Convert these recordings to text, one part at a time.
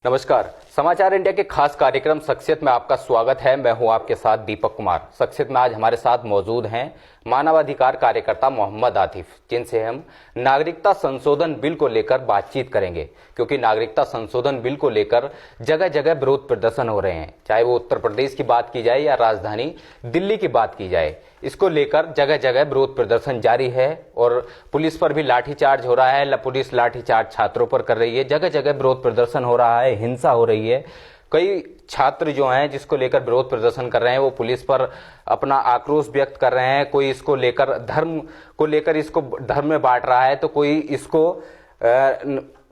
नमस्कार। समाचार इंडिया के खास कार्यक्रम शख्सियत में आपका स्वागत है। मैं हूं आपके साथ दीपक कुमार। शख्सियत में आज हमारे साथ मौजूद हैं मानवाधिकार कार्यकर्ता मोहम्मद आतिफ, जिनसे हम नागरिकता संशोधन बिल को लेकर बातचीत करेंगे, क्योंकि नागरिकता संशोधन बिल को लेकर जगह जगह विरोध प्रदर्शन हो रहे हैं। चाहे वो उत्तर प्रदेश की बात की जाए या राजधानी दिल्ली की बात की जाए, इसको लेकर जगह जगह विरोध प्रदर्शन जारी है और पुलिस पर भी लाठीचार्ज हो रहा है। पुलिस लाठीचार्ज छात्रों पर कर रही है, जगह जगह विरोध प्रदर्शन हो रहा है, हिंसा हो रही है। कई छात्र जो हैं जिसको लेकर विरोध प्रदर्शन कर रहे हैं, वो पुलिस पर अपना आक्रोश व्यक्त कर रहे हैं। कोई इसको लेकर धर्म को लेकर इसको धर्म में बांट रहा है, तो कोई इसको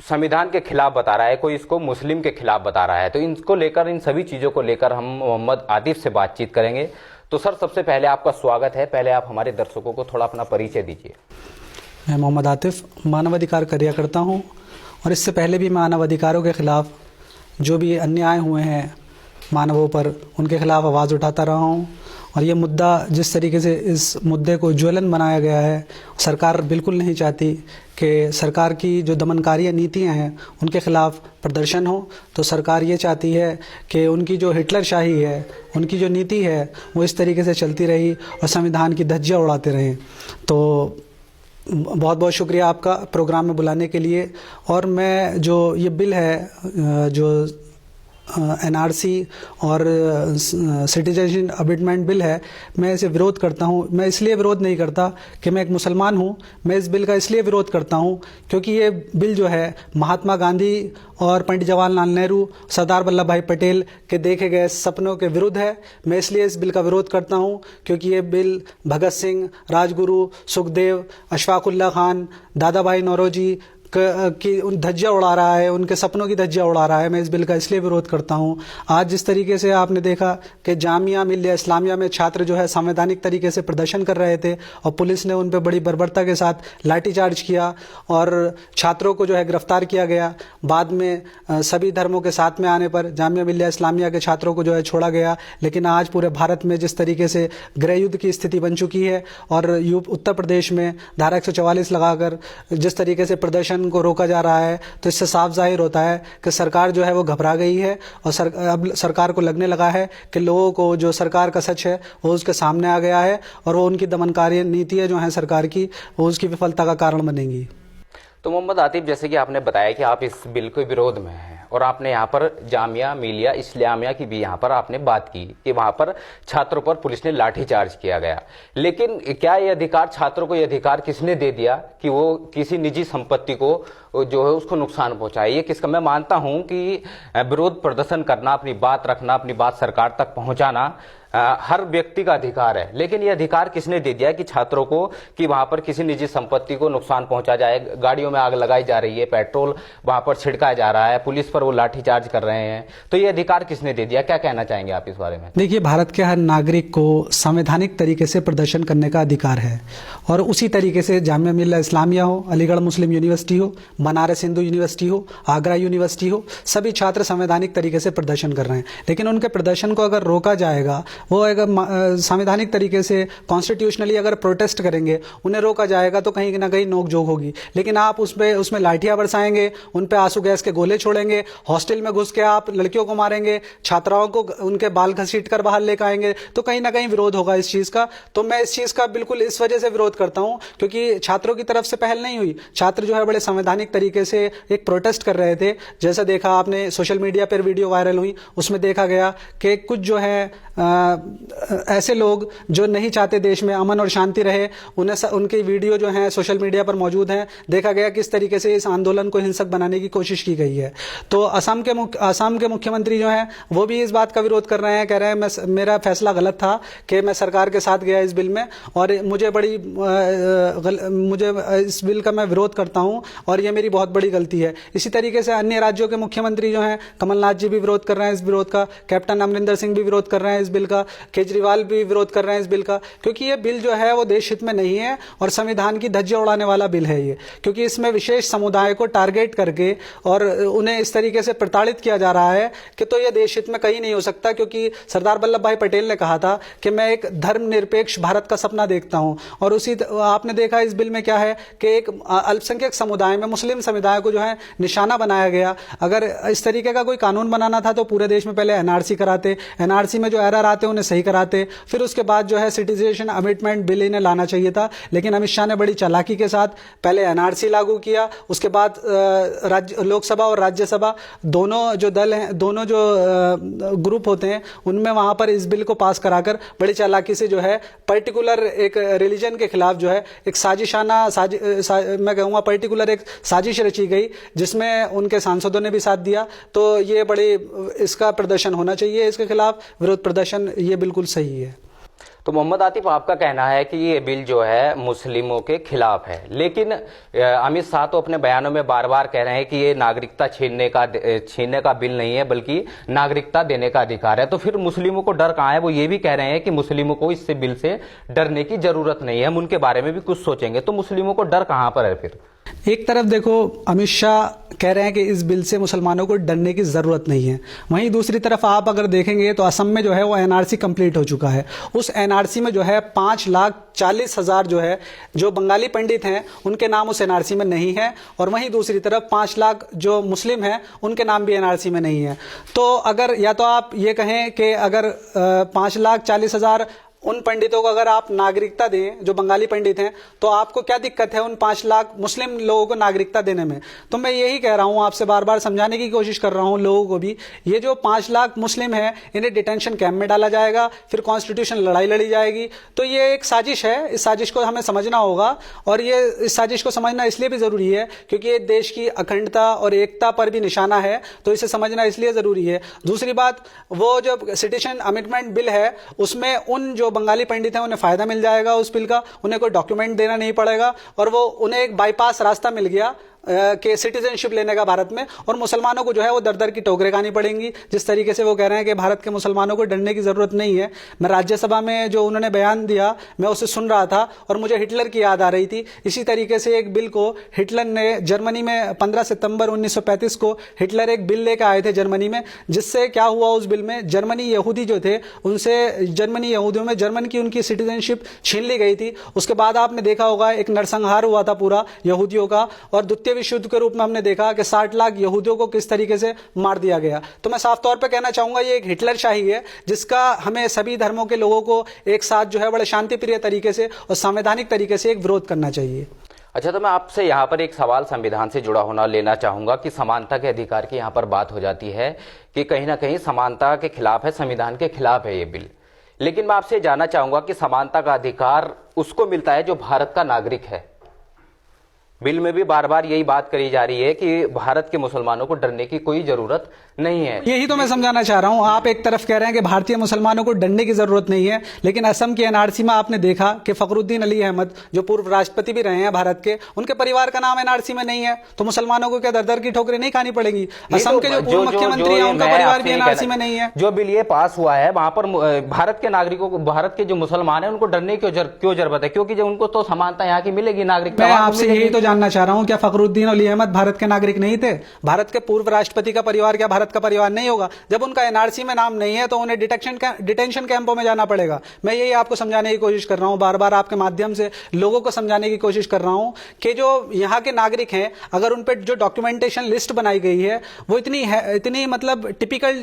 संविधान के खिलाफ बता रहा है, कोई इसको मुस्लिम के खिलाफ बता रहा है। तो इनको लेकर, इन सभी चीजों को लेकर हम मोहम्मद आतिफ से बातचीत करेंगे। तो सर, सबसे पहले आपका स्वागत है। पहले आप हमारे दर्शकों को थोड़ा अपना परिचय दीजिए। मैं मोहम्मद आतिफ मानवाधिकार कार्यकर्ता हूँ और इससे पहले भी मानवाधिकारों के खिलाफ जो भी अन्याय हुए हैं मानवों पर, उनके खिलाफ आवाज़ उठाता रहा हूँ। और ये मुद्दा, जिस तरीके से इस मुद्दे को ज्वलन बनाया गया है, सरकार बिल्कुल नहीं चाहती कि सरकार की जो दमनकारी नीतियाँ हैं उनके खिलाफ प्रदर्शन हो। तो सरकार ये चाहती है कि उनकी जो हिटलरशाही है, उनकी जो नीति है, वो इस तरीके से चलती रही और संविधान की धज्जियाँ उड़ाते रहें। तो बहुत बहुत शुक्रिया आपका प्रोग्राम में बुलाने के लिए। और मैं जो ये बिल है, जो एनआरसी और सिटीजनशिप अमेंडमेंट बिल है, मैं इसे विरोध करता हूँ। मैं इसलिए विरोध नहीं करता कि मैं एक मुसलमान हूँ, मैं इस बिल का इसलिए विरोध करता हूँ क्योंकि ये बिल जो है महात्मा गांधी और पंडित जवाहरलाल नेहरू, सरदार वल्लभ भाई पटेल के देखे गए सपनों के विरुद्ध है। मैं इसलिए इस बिल का विरोध करता हूँ क्योंकि ये बिल भगत सिंह, राजगुरु, सुखदेव, अशफाकुल्ला खान, दादा भाई नौरोजी की उन धज्जियाँ उड़ा रहा है, उनके सपनों की धज्जियाँ उड़ा रहा है। मैं इस बिल का इसलिए विरोध करता हूँ। आज जिस तरीके से आपने देखा कि जामिया मिल्लिया इस्लामिया में छात्र जो है संवैधानिक तरीके से प्रदर्शन कर रहे थे और पुलिस ने उन पर बड़ी बर्बरता के साथ लाठीचार्ज किया और छात्रों को जो है गिरफ्तार किया गया। बाद में सभी धर्मों के साथ में आने पर जामिया मिल्लिया इस्लामिया के छात्रों को जो है छोड़ा गया। लेकिन आज पूरे भारत में जिस तरीके से गृह युद्ध की स्थिति बन चुकी है और उत्तर प्रदेश में धारा 144 लगाकर जिस तरीके से प्रदर्शन को रोका जा रहा है, तो इससे साफ जाहिर होता है कि सरकार जो है वो घबरा गई है और अब सरकार को लगने लगा है कि लोगों को जो सरकार का सच है वो उसके सामने आ गया है और वो उनकी दमनकारी नीतियां जो हैं सरकार की, वो उसकी विफलता का कारण बनेंगी। तो मोहम्मद आतिफ, जैसे कि आपने बताया कि आप इस बिल के विरोध में हैं और आपने यहाँ पर जामिया मिलिया इस्लामिया की भी यहाँ पर आपने बात की कि वहाँ पर छात्रों पर पुलिस ने लाठीचार्ज किया गया। लेकिन क्या ये अधिकार, छात्रों को ये अधिकार किसने दे दिया कि वो किसी निजी संपत्ति को जो है उसको नुकसान पहुंचाए? ये किसका? मैं मानता हूं कि विरोध प्रदर्शन करना, अपनी बात रखना, अपनी बात सरकार तक पहुंचाना हर व्यक्ति का अधिकार है, लेकिन ये अधिकार किसने दे दिया कि छात्रों को कि वहां पर किसी निजी संपत्ति को नुकसान पहुंचा जाए? गाड़ियों में आग लगाई जा रही है, पेट्रोल वहां पर छिड़काया जा रहा है, पुलिस पर वो लाठीचार्ज कर रहे हैं। तो ये अधिकार किसने दे दिया? क्या कहना चाहेंगे आप इस बारे में? देखिए, भारत के हर नागरिक को संवैधानिक तरीके से प्रदर्शन करने का अधिकार है और उसी तरीके से जामिया मिल्लिया इस्लामिया हो, अलीगढ़ मुस्लिम यूनिवर्सिटी हो, बनारस हिंदू यूनिवर्सिटी हो, आगरा यूनिवर्सिटी हो, सभी छात्र संवैधानिक तरीके से प्रदर्शन कर रहे हैं। लेकिन उनके प्रदर्शन को अगर रोका जाएगा, वो अगर संवैधानिक तरीके से कॉन्स्टिट्यूशनली अगर प्रोटेस्ट करेंगे, उन्हें रोका जाएगा, तो कहीं ना कहीं नोकझोंक होगी। लेकिन आप उसमें लाठियां बरसाएंगे, उन पे आंसू गैस के गोले छोड़ेंगे, हॉस्टल में घुस के आप लड़कियों को मारेंगे, छात्राओं को उनके बाल घसीट कर बाहर लेकर आएंगे, तो कहीं ना कहीं विरोध होगा इस चीज का। तो मैं इस चीज का बिल्कुल इस वजह से विरोध करता हूं क्योंकि छात्रों की तरफ से पहल नहीं हुई। छात्र जो है बड़े संवैधानिक तरीके से एक प्रोटेस्ट कर रहे थे। जैसा देखा आपने सोशल मीडिया पर वीडियो वायरल हुई, उसमें देखा गया कि कुछ जो है ऐसे लोग जो नहीं चाहते देश में अमन और शांति रहे, उनकी वीडियो जो है सोशल मीडिया पर मौजूद हैं। देखा गया किस तरीके से इस आंदोलन को हिंसक बनाने की कोशिश की गई है। तो असम के मुख्यमंत्री जो हैं वो भी इस बात का विरोध कर रहे हैं, कह रहे हैं मेरा फैसला गलत था कि मैं सरकार के साथ गया इस बिल में और मुझे इस बिल का मैं विरोध करता हूं और ये मेरी बहुत बड़ी गलती है। इसी तरीके से अन्य राज्यों के मुख्यमंत्री जो हैं, कमलनाथ जी भी विरोध कर रहे हैं इस विरोध का, कैप्टन अमरिंदर सिंह भी विरोध कर रहे हैं इस बिल का। केजरीवाल भी विरोध कर रहे हैं इस बिल का, क्योंकि ये बिल जो है वो देश हित में नहीं है और संविधान की धज्जियां उड़ाने वाला बिल है ये, क्योंकि इसमें विशेष समुदाय को टारगेट करके और उन्हें इस तरीके से प्रताड़ित किया जा रहा है कि तो ये देश हित में कहीं नहीं हो सकता। क्योंकि सरदार वल्लभ भाई पटेल ने कहा था कि मैं एक धर्मनिरपेक्ष भारत का सपना देखता हूं, और उसी आपने देखा इस बिल में क्या है कि एक अल्पसंख्यक समुदाय में मुस्लिम समुदाय को जो है निशाना बनाया गया। अगर इस तरीके का कोई कानून बनाना था तो पूरे देश में पहले एनआरसी कराते, एनआरसी में जो एरर आते उन्हें सही कराते, फिर उसके बाद जो है सिटीजन अमेंडमेंट बिल इन्हें लाना चाहिए था। लेकिन अमित शाह ने बड़ी चालाकी के साथ पहले एनआरसी लागू किया, उसके बाद लोकसभा और राज्यसभा दोनों जो दल हैं, दोनों जो ग्रुप होते हैं, उनमें वहां पर इस बिल को पास कराकर बड़ी चालाकी से जो है पर्टिकुलर एक रिलीजन के खिलाफ जो है एक मैं कहूँगा पर्टिकुलर एक साजिश रची गई, जिसमें उनके सांसदों ने भी साथ दिया। तो ये बड़ी इसका प्रदर्शन होना चाहिए, इसके खिलाफ विरोध प्रदर्शन ये बिल्कुल सही है। तो मोहम्मद आतिफ, आपका कहना है कि ये बिल जो है मुस्लिमों के खिलाफ है, लेकिन अमित शाह तो अपने बयानों में बार बार कह रहे हैं कि ये नागरिकता छीनने का बिल नहीं है, बल्कि नागरिकता देने का अधिकार है। तो फिर मुस्लिमों को डर कहाँ है? वो ये भी कह रहे हैं कि मुस्लिमों को इस बिल से डरने की जरूरत नहीं है, हम उनके बारे में भी कुछ सोचेंगे। तो मुस्लिमों को डर कहाँ पर है फिर? एक तरफ देखो, अमित शाह कह रहे हैं कि इस बिल से मुसलमानों को डरने की जरूरत नहीं है, वहीं दूसरी तरफ आप अगर देखेंगे तो असम में जो है वो एनआरसी कंप्लीट हो चुका है। उस एनआरसी में जो है 5,40,000 जो है जो बंगाली पंडित हैं उनके नाम उस एनआरसी में नहीं है, और वहीं दूसरी तरफ 5 लाख जो मुस्लिम हैं उनके नाम भी एनआरसी में नहीं है। तो अगर या तो आप ये कहें कि अगर 5,40,000 उन पंडितों को अगर आप नागरिकता दें जो बंगाली पंडित हैं, तो आपको क्या दिक्कत है उन 5 लाख मुस्लिम लोगों को नागरिकता देने में? तो मैं यही कह रहा हूं, आपसे बार बार समझाने की कोशिश कर रहा हूं लोगों को भी, ये जो 5 लाख मुस्लिम हैं इन्हें डिटेंशन कैंप में डाला जाएगा, फिर कॉन्स्टिट्यूशन लड़ाई लड़ी जाएगी। तो ये एक साजिश है, इस साजिश को हमें समझना होगा, और ये इस साजिश को समझना इसलिए भी जरूरी है क्योंकि ये देश की अखंडता और एकता पर भी निशाना है, तो इसे समझना इसलिए जरूरी है। दूसरी बात, वो जो सिटीजन अमेंडमेंट बिल है उसमें उन जो बंगाली पंडित हैं उन्हें फायदा मिल जाएगा उस बिल का, उन्हें कोई डॉक्यूमेंट देना नहीं पड़ेगा, और वो उन्हें एक बाईपास रास्ता मिल गया के सिटीजनशिप लेने का भारत में, और मुसलमानों को जो है वो दर दर की टोकरें खानी पड़ेंगी। जिस तरीके से वो कह रहे हैं कि भारत के मुसलमानों को डरने की जरूरत नहीं है, मैं राज्यसभा में जो उन्होंने बयान दिया मैं उसे सुन रहा था और मुझे हिटलर की याद आ रही थी। इसी तरीके से एक बिल को हिटलर ने जर्मनी में 15 सितंबर 1935 को हिटलर एक बिल लेकर आए थे जर्मनी में, जिससे क्या हुआ उस बिल में जर्मनी यहूदी जो थे उनसे जर्मनी यहूदियों में जर्मन की उनकी सिटीजनशिप छीन ली गई थी। उसके बाद आपने देखा होगा एक नरसंहार हुआ था पूरा यहूदियों का, और द्वितीय विश्व युद्ध के रूप में हमने देखा कि 60 लाख यहूदियों को किस तरीके से मार दिया गया। तो मैं साफ तौर पे कहना चाहूंगा ये एक हिटलर शाही है, जिसका हमें सभी धर्मों के लोगों को एक साथ जो है बड़े शांतिप्रिय तरीके से और संवैधानिक तरीके से एक विरोध करना चाहिए। अच्छा, तो मैं आपसे यहाँ पर एक सवाल संविधान से जुड़ा होना लेना चाहूंगा कि समानता के अधिकार की यहाँ पर बात हो जाती है कि कहीं ना कहीं समानता के खिलाफ है, संविधान के खिलाफ है ये बिल। लेकिन मैं आपसे जानना चाहूंगा कि समानता का अधिकार उसको मिलता है जो भारत का नागरिक है। बिल में भी बार बार यही बात करी जा रही है कि भारत के मुसलमानों को डरने की कोई जरूरत नहीं है। यही तो मैं समझाना चाह रहा हूं। आप एक तरफ कह रहे हैं कि भारतीय मुसलमानों को डरने की जरूरत नहीं है, लेकिन असम की एनआरसी में आपने देखा कि फखरुद्दीन अली अहमद जो पूर्व राष्ट्रपति भी रहे हैं भारत के, उनके परिवार का नाम एनआरसी में नहीं है, तो मुसलमानों को क्या दर दर की ठोकरें नहीं खानी पड़ेगी? असम के जो पूर्व मुख्यमंत्री हैं उनका परिवार भी एनआरसी में नहीं है। जो बिल ये पास हुआ है वहां पर भारत के नागरिकों को, भारत के जो मुसलमान है उनको डरने की क्यों जरूरत है? क्योंकि जो उनको तो समानता यहाँ की मिलेगी, नागरिकता। मैं आपसे यही तो जानना चाह रहा हूँ, क्या फखरुद्दीन अली अहमद भारत के नागरिक नहीं थे? भारत के पूर्व राष्ट्रपति का परिवार क्या भारत का परिवार नहीं होगा? जब उनका एनआरसी में नाम नहीं है तो उन्हें डिटेंशन कैंपों में जाना पड़ेगा। मैं यही आपको समझाने की कोशिश कर रहा हूं, बार बार आपके माध्यम से लोगों को समझाने की कोशिश कर रहा हूं कि जो यहाँ के नागरिक हैं, अगर उन पर जो डॉक्यूमेंटेशन लिस्ट बनाई गई है वो इतनी मतलब टिपिकल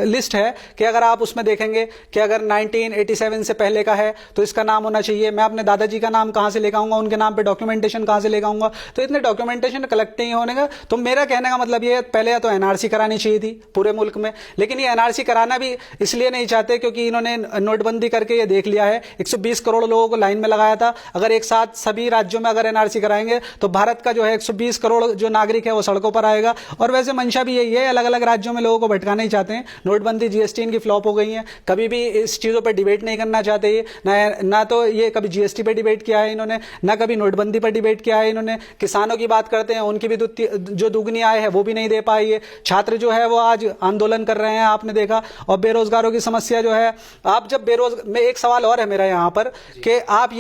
लिस्ट है कि अगर आप उसमें देखेंगे कि अगर 1987 से पहले का है तो इसका नाम होना चाहिए। मैं अपने दादाजी का नाम कहां से लेकर आऊंगा, उनके नाम पे डॉक्यूमेंटेशन कहां से लेकर आऊंगा? तो इतने डॉक्यूमेंटेशन कलेक्ट नहीं होने का। तो मेरा कहने का मतलब ये, पहले तो एनआरसी करानी चाहिए थी पूरे मुल्क में, लेकिन ये एनआरसी कराना भी इसलिए नहीं चाहते क्योंकि इन्होंने नोटबंदी करके ये देख लिया है, 120 करोड़ लोगों को लाइन में लगाया था। अगर एक साथ सभी राज्यों में अगर एनआरसी कराएंगे तो भारत का जो है 120 करोड़ जो नागरिक है वो सड़कों पर आएगा। और वैसे मंशा भी यही है, अलग अलग राज्यों में लोगों को भटकाना ही चाहते हैं। नोटबंदी, जीएसटी इनकी फ्लॉप हो गई है, कभी भी इस चीजों पर डिबेट नहीं करना चाहते। ना तो ये कभी जीएसटी पर डिबेट किया है इन्होंने, ना कभी नोटबंदी पर डिबेट किया। किया है इन्होंने। किसानों की बात करते हैं, उनकी भी जो दुगनी आय है वो भी नहीं दे पाई है। छात्र जो है वो आज आंदोलन कर रहे हैं, आपने देखा। और बेरोजगारों की समस्या जो है, आप जब में एक सवाल और है मेरा यहाँ पर कि आप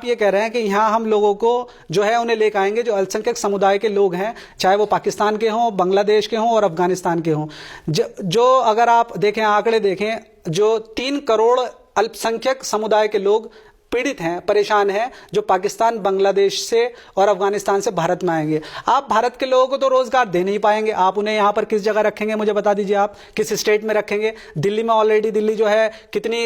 ये कह रहे हैं कि यहाँ हम लोगों को जो है उन्हें लेकर आएंगे जो अल्पसंख्यक समुदाय के लोग हैं, चाहे वो पाकिस्तान के हों, बांग्लादेश के हों और अफगानिस्तान के हों। जो अगर आप देखें, आंकड़े देखें, जो 3 करोड़ अल्पसंख्यक समुदाय के लोग पीड़ित हैं, परेशान हैं, जो पाकिस्तान, बांग्लादेश से और अफगानिस्तान से भारत में आएंगे। आप भारत के लोगों को तो रोजगार दे नहीं पाएंगे। आप उन्हें यहां पर किस जगह रखेंगे, मुझे बता दीजिए, आप किस स्टेट में रखेंगे? दिल्ली में ऑलरेडी, दिल्ली जो है कितनी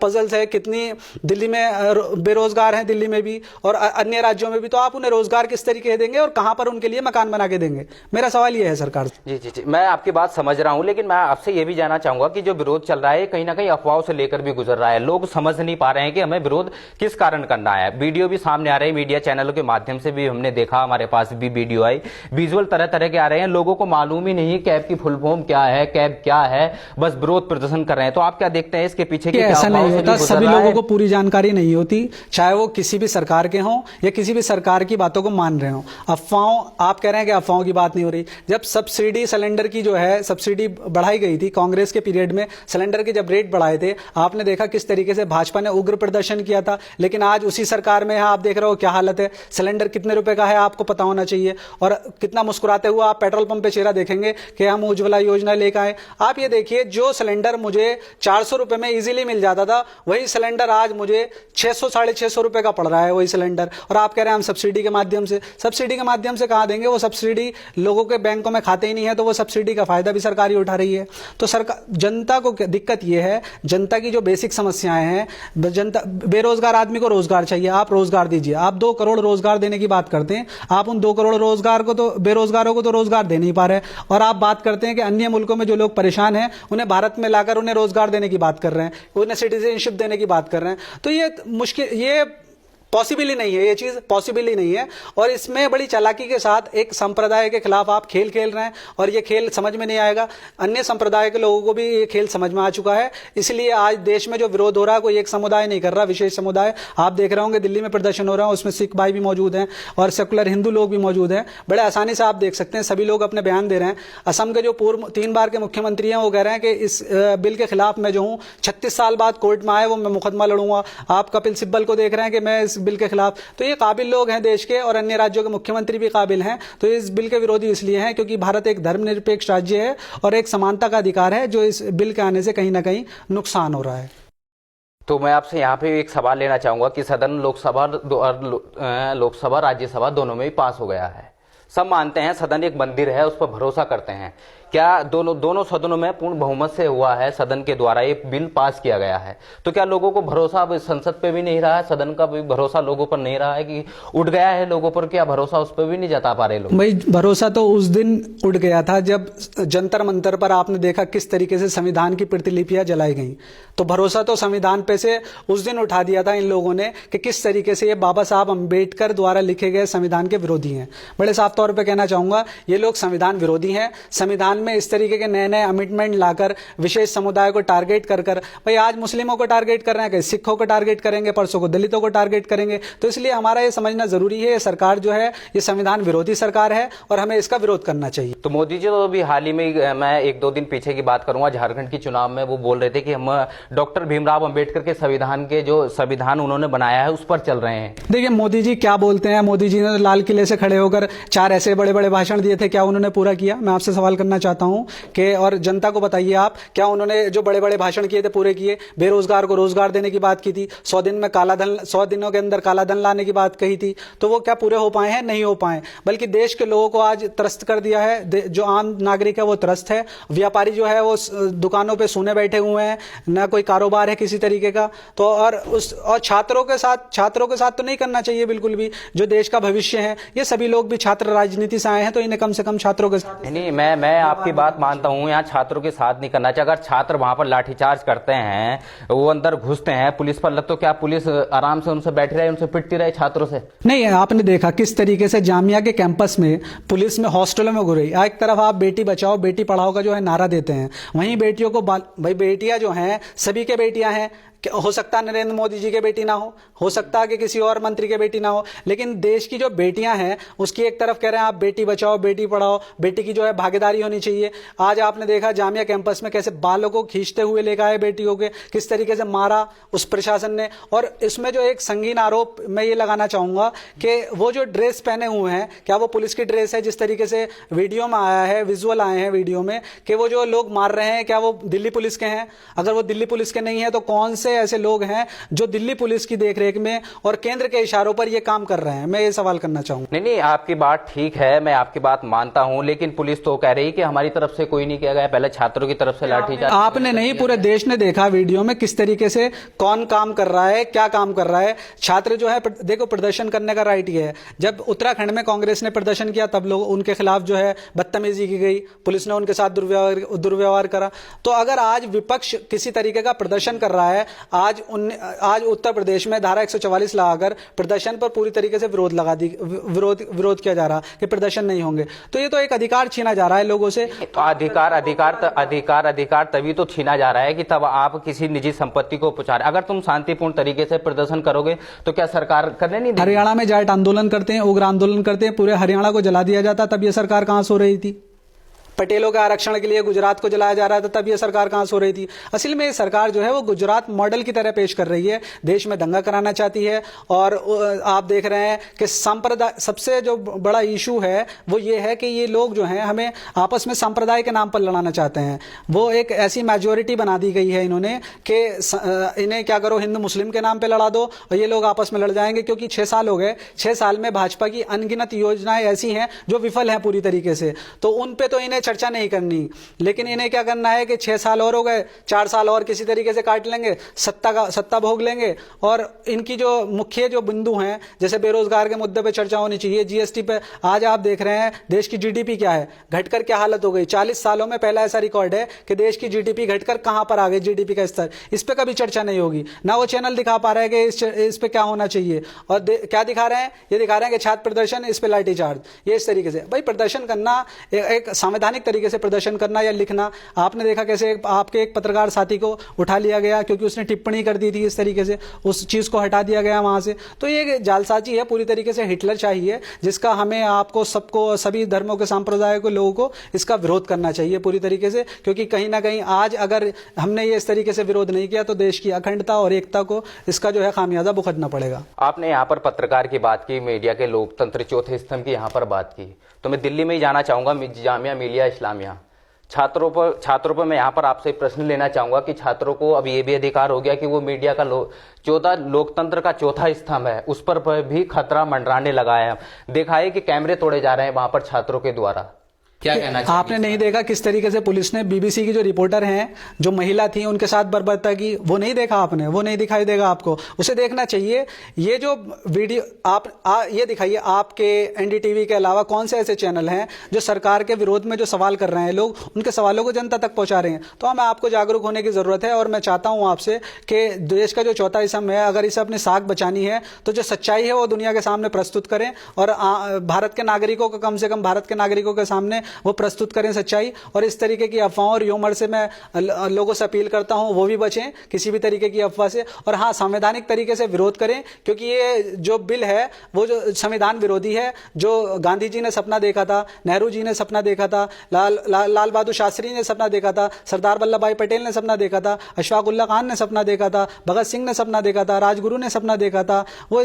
पजल्स है, कितनी दिल्ली में बेरोजगार हैं, दिल्ली में भी और अन्य राज्यों में भी। तो आप उन्हें रोजगार किस तरीके देंगे और कहां पर उनके लिए मकान बना के देंगे? मेरा सवाल यह है सरकार से। जी, मैं आपकी बात समझ रहा हूं, लेकिन मैं आपसे यह भी जानना चाहूंगा कि जो विरोध चल रहा है कहीं ना कहीं अफवाहों से लेकर भी गुजर रहा है। लोग समझ नहीं पा रहे हैं कि हमें विरोध किस कारण करना है। वीडियो भी सामने आ रहे हैं, मीडिया चैनलों के माध्यम से भी हमने देखा, हमारे पास भी वीडियो आई, विजुअल तरह तरह के आ रहे हैं। लोगों को मालूम ही नहीं कैब की फुल फॉर्म क्या है, कैब क्या है, बस विरोध प्रदर्शन कर रहे हैं। तो आप क्या देखते हैं इसके पीछे की? ऐसा नहीं होता, सभी लोगों को पूरी जानकारी नहीं होती, चाहे वो किसी भी सरकार के हों या किसी भी सरकार की बातों को मान रहे हों। अफवाहों, आप कह रहे हैं कि अफवाहों की बात नहीं हो रही। जब सब्सिडी सिलेंडर की जो है सब्सिडी बढ़ाई गई थी कांग्रेस के पीरियड में, सिलेंडर के जब रेट बढ़ाए थे, आपने देखा किस तरीके से भाजपा ने उग्र प्रदर्शन किया था। लेकिन आज उसी सरकार में आप देख रहे हो क्या हालत है। सिलेंडर कितने रुपए का है आपको पता होना चाहिए, और कितना मुस्कुराते हुए आप पेट्रोल पंप पे चेहरा देखेंगे कि हम उज्ज्वला योजना लेकर आए। आप ये देखिए, जो सिलेंडर मुझे 400 रुपए में इजीली मिल जाता था, वही सिलेंडर आज मुझे 600 साढ़े 600 रुपए का पड़ रहा है, वही सिलेंडर। और आप कह रहे हैं हम सब्सिडी के माध्यम से कहां देंगे? वो सब्सिडी लोगों के बैंकों में खाते ही नहीं है, तो वो सब्सिडी का फायदा भी सरकार ही उठा रही है। तो सरकार, जनता को दिक्कत यह है, जनता की जो बेसिक समस्याएं हैं, जनता, बेरोजगार आदमी को रोजगार चाहिए, आप रोजगार दीजिए। आप 2 करोड़ रोजगार देने की बात करते हैं, आप उन 2 करोड़ रोजगार को तो, बेरोजगारों को तो रोजगार दे नहीं पा रहे। और आप बात करते हैं कि अन्य मुल्कों में जो लोग परेशान हैं उन्हें भारत में लाकर उन्हें रोजगार देने की बात कर रहे हैं, उन्हें सिटीजनशिप देने की बात कर रहे हैं। तो ये मुश्किल, ये पॉसिबल ही नहीं है, ये चीज पॉसिबल ही नहीं है। और इसमें बड़ी चालाकी के साथ एक संप्रदाय के खिलाफ आप खेल खेल रहे हैं, और ये खेल समझ में नहीं आएगा। अन्य संप्रदाय के लोगों को भी ये खेल समझ में आ चुका है। इसलिए आज देश में जो विरोध हो रहा है, कोई एक समुदाय नहीं कर रहा, विशेष समुदाय। आप देख रहे होंगे दिल्ली में प्रदर्शन हो रहा है, उसमें सिख भाई भी मौजूद हैं और सेकुलर हिंदू लोग भी मौजूद हैं। बड़े आसानी से आप देख सकते हैं, सभी लोग अपने बयान दे रहे हैं। असम के जो पूर्व 3 बार के मुख्यमंत्री हैं, वो कह रहे हैं कि इस बिल के खिलाफ मैं जो हूं 36 साल बाद कोर्ट में आए, वो मैं मुकदमा लड़ूंगा। आप कपिल सिब्बल को देख रहे हैं कि मैं इस बिल के खिलाफ। तो ये काबिल लोग हैं देश के, और अन्य राज्यों के मुख्यमंत्री भी काबिल हैं। तो इस बिल के विरोधी इसलिए हैं क्योंकि भारत एक धर्मनिरपेक्ष राज्य है और एक समानता का अधिकार है, जो इस बिल के आने से कहीं ना कहीं नुकसान हो रहा है। तो मैं आपसे यहाँ पे एक सवाल लेना चाहूंगा कि सदन लोकसभा राज्यसभा दोनों में ही पास हो गया है। सब मानते हैं सदन एक मंदिर है, उस पर भरोसा करते हैं। क्या दोनों सदनों में पूर्ण बहुमत से हुआ है, सदन के द्वारा ये बिल पास किया गया है, तो क्या लोगों को भरोसा अब संसद पे भी नहीं रहा है, सदन का भी भरोसा लोगों पर नहीं रहा है कि उठ गया है लोगों पर? क्या भरोसा उस पर भी नहीं जता पा रहे लोग? भाई, भरोसा तो उस दिन उठ गया था जब जंतर मंतर पर आपने देखा किस तरीके से संविधान की प्रतिलिपियां जलाई गई। तो भरोसा तो संविधान पे से उस दिन उठा दिया था इन लोगों ने कि किस तरीके से ये बाबा साहब अम्बेडकर द्वारा लिखे गए संविधान के विरोधी हैं। बड़े साफ तौर पर कहना चाहूंगा, ये लोग संविधान विरोधी हैं। संविधान में इस तरीके के नए नए अमेंडमेंट लाकर विशेष समुदाय को टारगेट कर भाई, आज मुस्लिमों को टारगेट कर रहे हैं, सिखों को टारगेट करेंगे, परसों को दलितों को टारगेट करेंगे। तो इसलिए हमारा ये समझना जरूरी है, ये सरकार जो है ये संविधान विरोधी सरकार है और हमें इसका विरोध करना चाहिए। तो मोदी जी तो अभी हाल ही में, मैं 1-2 दिन पीछे की बात करूंगा, झारखंड के चुनाव में वो बोल रहे थे कि हम डॉक्टर भीमराव अंबेडकर के संविधान के जो संविधान उन्होंने बनाया है उस पर चल रहे हैं। देखिए मोदी जी क्या बोलते हैं। मोदी जी ने लाल किले से खड़े होकर 4 ऐसे बड़े बड़े भाषण दिए थे, क्या उन्होंने पूरा किया? मैं आपसे सवाल करना चाहता हूं कि, और जनता को बताइए आप, क्या उन्होंने जो बड़े बड़े भाषण किए थे पूरे किए? बेरोजगार को रोजगार देने की बात की थी, 100 दिन में काला धन, 100 दिनों के अंदर काला धन लाने की बात कही थी, तो वो क्या पूरे हो पाए हैं? नहीं हो पाए। बल्कि देश के लोगों को आज त्रस्त कर दिया है। जो आम नागरिक है वो त्रस्त है, व्यापारी जो है वो दुकानों पे सोने बैठे हुए हैं, ना कोई कारोबार है किसी तरीके का। तो और छात्रों के साथ तो नहीं करना चाहिए बिल्कुल भी। जो देश का भविष्य है, ये सभी लोग भी छात्र राजनीति से आए हैं, तो इन्हें कम से कम छात्रों के साथ। नहीं, मैं आपकी बात मानता हूं, यहाँ छात्रों के साथ नहीं करना चाहिए। अगर छात्र वहां पर लाठीचार्ज करते हैं, वो अंदर घुसते हैं, पुलिस पर तो क्या पुलिस आराम से उनसे बैठी रहे, उनसे पिटती रहे छात्रों से? नहीं, आपने देखा किस तरीके से जामिया के कैंपस में पुलिस में हॉस्टलों में घुरी। एक तरफ आप बेटी बचाओ बेटी पढ़ाओ का जो है नारा देते हैं, वहीं बेटियों को भाई बेटियां जो हैं सभी के बेटियां हैं, हो सकता है नरेंद्र मोदी जी के बेटी ना हो सकता है कि किसी और मंत्री के बेटी ना हो, लेकिन देश की जो बेटियां हैं उसकी एक तरफ कह रहे हैं आप बेटी बचाओ बेटी पढ़ाओ, बेटी की जो है भागीदारी होनी चाहिए। आज आपने देखा जामिया कैंपस में कैसे बालों को खींचते हुए लेकर आए बेटियों के, किस तरीके से मारा उस प्रशासन ने। और इसमें जो एक संगीन आरोप मैं ये लगाना चाहूंगा कि वो जो ड्रेस पहने हुए हैं, क्या वो पुलिस की ड्रेस है? जिस तरीके से वीडियो में आया है, विजुअल आए हैं वीडियो में, कि वो जो लोग मार रहे हैं क्या वो दिल्ली पुलिस के हैं? अगर वो दिल्ली पुलिस के नहीं है तो कौन से ऐसे लोग हैं जो दिल्ली पुलिस की देखरेख में और केंद्र के इशारों पर ये काम कर रहे हैं? मैं ये सवाल करना चाहूंगा। नहीं, आपकी बात ठीक है, मैं आपकी बात मानता हूं, लेकिन पुलिस तो कह रही कि हमारी तरफ से कोई नहीं किया गया, पहले छात्रों की तरफ से लाठीचार्ज। आपने नहीं, पूरे देश ने देखा वीडियो में किस तरीके से कौन काम कर रहा है, क्या काम कर रहा है। छात्र जो है, देखो प्रदर्शन करने का राइट ही है। जब उत्तराखंड में कांग्रेस ने प्रदर्शन किया तब लोग उनके खिलाफ जो है बदतमीजी की गई, पुलिस ने उनके साथ दुर्व्यवहार करा। तो अगर आज विपक्ष किसी तरीके का प्रदर्शन कर रहा है, आज उत्तर प्रदेश में धारा 144 लगाकर प्रदर्शन पर पूरी तरीके से विरोध किया जा रहा कि प्रदर्शन नहीं होंगे, तो ये तो एक अधिकार छीना जा रहा है लोगों से। तो अधिकार तभी तो छीना जा रहा है कि तब आप किसी निजी संपत्ति को उपचार, अगर तुम शांतिपूर्ण तरीके से प्रदर्शन करोगे तो क्या सरकार करने नहीं देगी? हरियाणा में जाट आंदोलन करते हैं, उग्र आंदोलन करते हैं, पूरे हरियाणा को जला दिया जाता, तब ये सरकार कहां सो रही थी? पटेलों के आरक्षण के लिए गुजरात को जलाया जा रहा था, तब ये सरकार कहां सो रही थी? असल में ये सरकार जो है वो गुजरात मॉडल की तरह पेश कर रही है, देश में दंगा कराना चाहती है। और आप देख रहे हैं कि संप्रदाय, सबसे जो बड़ा इशू है वो ये है कि ये लोग जो हैं हमें आपस में संप्रदाय के नाम पर लड़ाना चाहते हैं। वो एक ऐसी मेजोरिटी बना दी गई है इन्होंने कि इन्हें क्या करो, हिंदू मुस्लिम के नाम पर लड़ा दो और ये लोग आपस में लड़ जाएंगे। क्योंकि 6 साल हो गए, 6 साल में भाजपा की अनगिनत योजनाएं ऐसी हैं जो विफल हैं पूरी तरीके से, तो उन पे तो इन्हें चर्चा नहीं करनी, लेकिन इन्हें क्या करना है कि 6 साल और हो गए, 4 साल और किसी तरीके से काट लेंगे, सत्ता भोग लेंगे। और इनकी जो मुख्य जो बिंदु हैं, जैसे बेरोजगार के मुद्दे पे चर्चा होनी चाहिए, जीएसटी पे। आज आप देख रहे हैं देश की जीडीपी क्या है, घटकर क्या हालत हो गई। 40 सालों में पहला ऐसा रिकॉर्ड है कि देश की जीडीपी घटकर कहां पर आ गई, जीडीपी का स्तर, इस पे कभी चर्चा नहीं होगी। ना वो चैनल दिखा पा रहे हैं कि इस पे क्या होना चाहिए। और क्या दिखा रहे हैं? ये दिखा रहे हैं कि छात्र प्रदर्शन, इस पे लाठीचार्ज। ये इस तरीके से भाई प्रदर्शन करना, एक संवैधानिक तरीके से प्रदर्शन करना या लिखना। आपने देखा कैसे आपके एक पत्रकार साथी को उठा लिया गया क्योंकि उसने टिप्पणी कर दी थी, इस तरीके से उस चीज को हटा दिया गया वहां से। तो ये जालसाजी है पूरी तरीके से, हिटलर चाहिए, जिसका हमें आपको सबको, सभी धर्मों के सांप्रदाय को, लोगों को इसका विरोध करना चाहिए पूरी तरीके से। क्योंकि कहीं ना कहीं आज अगर हमने ये इस तरीके से विरोध नहीं किया तो देश की अखंडता और एकता को इसका जो है खामियाजा भुगतना पड़ेगा। आपने यहाँ पर पत्रकार की बात की, मीडिया के लोकतंत्र चौथे स्तंभ की यहाँ पर बात की, तो मैं दिल्ली में ही जाना चाहूंगा, जामिया मिलिया इस्लामिया छात्रों पर मैं यहाँ पर आपसे प्रश्न लेना चाहूंगा कि छात्रों को अब ये भी अधिकार हो गया कि वो मीडिया का लोकतंत्र का चौथा स्तंभ है, उस पर भी खतरा मंडराने लगा है। देखा है कि कैमरे तोड़े जा रहे हैं वहां पर छात्रों के द्वारा, क्या कहना चाहिए? आपने नहीं देखा किस तरीके से पुलिस ने बीबीसी की जो रिपोर्टर हैं, जो महिला थी, उनके साथ बर्बरता की? वो नहीं देखा आपने, वो नहीं दिखाई देगा आपको, उसे देखना चाहिए। ये जो वीडियो ये दिखाइए, आपके एनडीटीवी के अलावा कौन से ऐसे चैनल हैं जो सरकार के विरोध में जो सवाल कर रहे हैं, लोग उनके सवालों को जनता तक पहुंचा रहे हैं। तो हमें आपको जागरूक होने की जरूरत है। और मैं चाहता हूं आपसे कि देश का जो चौथा स्तंभ है, अगर इसे अपनी साख बचानी है तो जो सच्चाई है वो दुनिया के सामने प्रस्तुत करें, और भारत के नागरिकों को, कम से कम भारत के नागरिकों के सामने वो प्रस्तुत करें सच्चाई। और इस तरीके की अफवाहों और ह्यूमर से मैं लोगों से अपील करता हूं वो भी बचें किसी भी तरीके की अफवाह से। और हाँ, संवैधानिक तरीके से विरोध करें, क्योंकि ये जो बिल है वो जो संविधान विरोधी है। जो गांधी जी ने सपना देखा था, नेहरू जी ने सपना देखा था, लाल बहादुर शास्त्री ने सपना देखा था, सरदार वल्लभ भाई पटेल ने सपना देखा था, अशफाक उल्ला खान ने सपना देखा था, भगत सिंह ने सपना देखा था, राजगुरु ने सपना देखा था, वो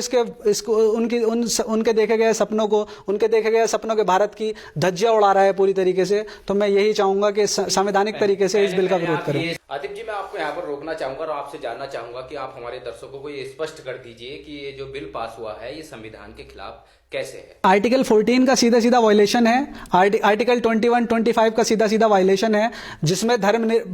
उनके देखे गए सपनों को, उनके देखे गए सपनों के भारत की धज्जियां उड़ा रहा है पूरी तरीके से। तो मैं यही चाहूंगा कि संवैधानिक तरीके से इस बिल का विरोध करें। आतिफ जी, मैं आपको यहाँ पर रोकना चाहूंगा और आपसे जानना चाहूंगा कि आप हमारे दर्शकों को ये स्पष्ट कर दीजिए कि ये जो बिल पास हुआ है ये संविधान के खिलाफ कैसे है? आर्टिकल 14 का सीधा सीधा वायलेशन है, आर्टिकल 21, 25 का सीधा सीधा वायलेशन है, जिसमें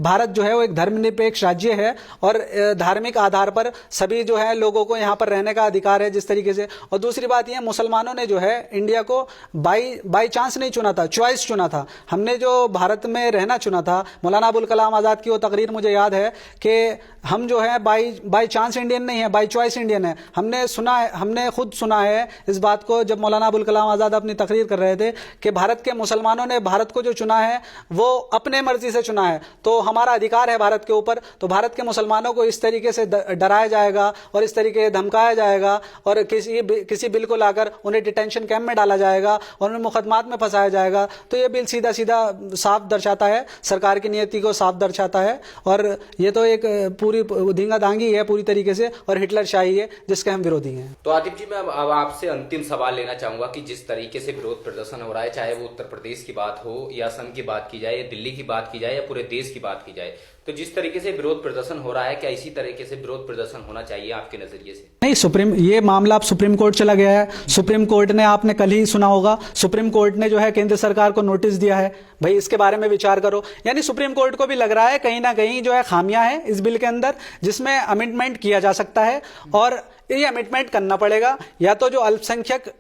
भारत जो है वो एक धर्मनिरपेक्ष राज्य है और धार्मिक आधार पर सभी जो है लोगों को यहाँ पर रहने का अधिकार है जिस तरीके से। और दूसरी बात यह, मुसलमानों ने जो है इंडिया को बाई चांस नहीं चुना था, चॉइस चुना था। हमने जो भारत में रहना चुना था, मौलाना अबुल कलाम आजाद की वो तकरीर मुझे याद है कि हम जो है बाय चांस इंडियन नहीं है, बाय चॉइस इंडियन है। हमने खुद सुना है इस बात को जब मौलाना अबुल कलाम आज़ाद अपनी तकरीर कर रहे थे कि भारत के मुसलमानों ने भारत को जो चुना है वो अपने मर्जी से चुना है, तो हमारा अधिकार है भारत के ऊपर। तो भारत के मुसलमानों को इस तरीके से डराया जाएगा और इस तरीके से धमकाया जाएगा और किसी बिल को लाकर उन्हें डिटेंशन कैंप में डाला जाएगा और उन्हें मुकदमात में फंसाया जाएगा। तो ये बिल सीधा सीधा साफ दर्शाता है सरकार की नीति को, साफ दर्शाता है। और ये तो एक पूरी धींगा दांगी है पूरी तरीके से और हिटलर शाही है जिसके हम विरोधी हैं। तो आतिफ जी, मैं अब आपसे अंतिम सवाल लेना चाहूंगा कि जिस तरीके से विरोध प्रदर्शन हो रहा है, चाहे वो उत्तर प्रदेश की बात हो या असम की बात की जाए या दिल्ली की बात की जाए या पूरे देश की बात की जाए, तो जिस तरीके से विरोध प्रदर्शन हो रहा है, क्या इसी तरीके से विरोध प्रदर्शन होना चाहिए आपके नजरिए से? नहीं, ये मामला अब सुप्रीम कोर्ट चला गया है। सुप्रीम कोर्ट ने, आपने कल ही सुना होगा, सुप्रीम कोर्ट ने जो है केंद्र सरकार को नोटिस दिया है, भाई इसके बारे में विचार करो। यानी सुप्रीम कोर्ट को भी लग रहा है कहीं ना कहीं जो है खामियां हैं इस बिल के अंदर, जिसमें अमेंडमेंट किया जा सकता है और ये अमेंडमेंट करना पड़ेगा। या तो जो अल्पसंख्यक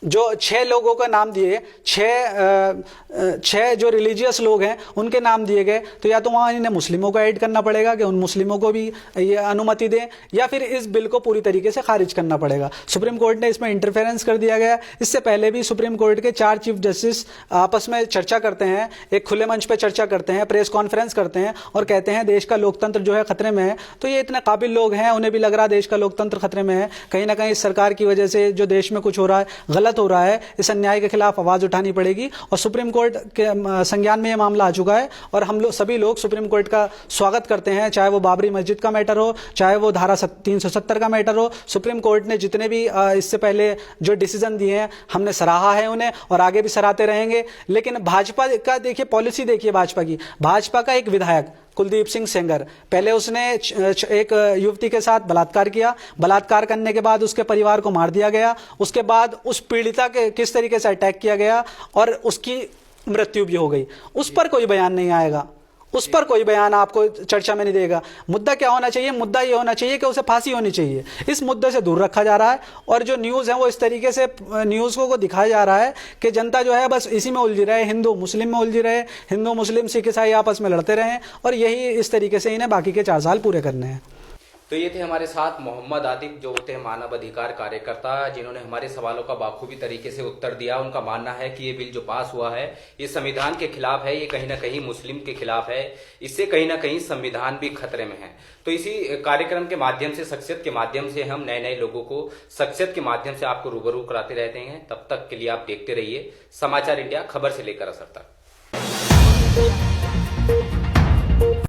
जो 6 लोगों का नाम दिए, 6 जो रिलीजियस लोग हैं उनके नाम दिए गए, तो या तो वहां इन्हें मुस्लिमों को ऐड करना पड़ेगा कि उन मुस्लिमों को भी ये अनुमति दें, या फिर इस बिल को पूरी तरीके से खारिज करना पड़ेगा। सुप्रीम कोर्ट ने इसमें इंटरफेरेंस कर दिया गया। इससे पहले भी सुप्रीम कोर्ट के 4 चीफ जस्टिस आपस में चर्चा करते हैं, एक खुले मंच पर चर्चा करते हैं, प्रेस कॉन्फ्रेंस करते हैं और कहते हैं देश का लोकतंत्र जो है खतरे में है। तो ये इतने काबिल लोग हैं, उन्हें भी लग रहा है देश का लोकतंत्र खतरे में है, कहीं ना कहीं इस सरकार की वजह से जो देश में कुछ हो रहा है गलत हो रहा है, इस अन्याय के खिलाफ आवाज उठानी पड़ेगी। और सुप्रीम कोर्ट के संज्ञान में यह मामला आ चुका है और हम लोग सभी लोग सुप्रीम कोर्ट का स्वागत करते हैं, चाहे वो बाबरी मस्जिद का मैटर हो, चाहे वो धारा 370 का मैटर हो। सुप्रीम कोर्ट ने जितने भी इससे पहले जो डिसीजन दिए हैं हमने सराहा है उन्हें और आगे भी सराहते रहेंगे। लेकिन भाजपा का देखिए, पॉलिसी देखिए भाजपा का एक विधायक कुलदीप सिंह सेंगर, पहले उसने एक युवती के साथ बलात्कार किया, बलात्कार करने के बाद उसके परिवार को मार दिया गया, उसके बाद उस पीड़िता के किस तरीके से अटैक किया गया और उसकी मृत्यु भी हो गई, उस पर कोई बयान नहीं आएगा, उस पर कोई बयान आपको चर्चा में नहीं देगा। मुद्दा क्या होना चाहिए? मुद्दा ये होना चाहिए कि उसे फांसी होनी चाहिए। इस मुद्दे से दूर रखा जा रहा है और जो न्यूज़ है वो इस तरीके से न्यूज़ को दिखाया जा रहा है कि जनता जो है बस इसी में उलझी रहे, हिंदू मुस्लिम में उलझी रहे, हिंदू मुस्लिम सिख ईसाई आपस में लड़ते रहें और यही इस तरीके से इन्हें बाकी के 4 साल पूरे करने हैं। तो ये थे हमारे साथ मोहम्मद आतिफ, जो होते हैं मानव अधिकार कार्यकर्ता, जिन्होंने हमारे सवालों का बाखूबी तरीके से उत्तर दिया। उनका मानना है कि ये बिल जो पास हुआ है ये संविधान के खिलाफ है, ये कहीं ना कहीं मुस्लिम के खिलाफ है, इससे कहीं ना कहीं संविधान भी खतरे में है। तो इसी कार्यक्रम के माध्यम से, शख्सियत के माध्यम से हम नए नए लोगों को शख्सियत के माध्यम से आपको रूबरू कराते रहते हैं। तब तक के लिए आप देखते रहिए समाचार इंडिया, खबर से लेकर असर तक।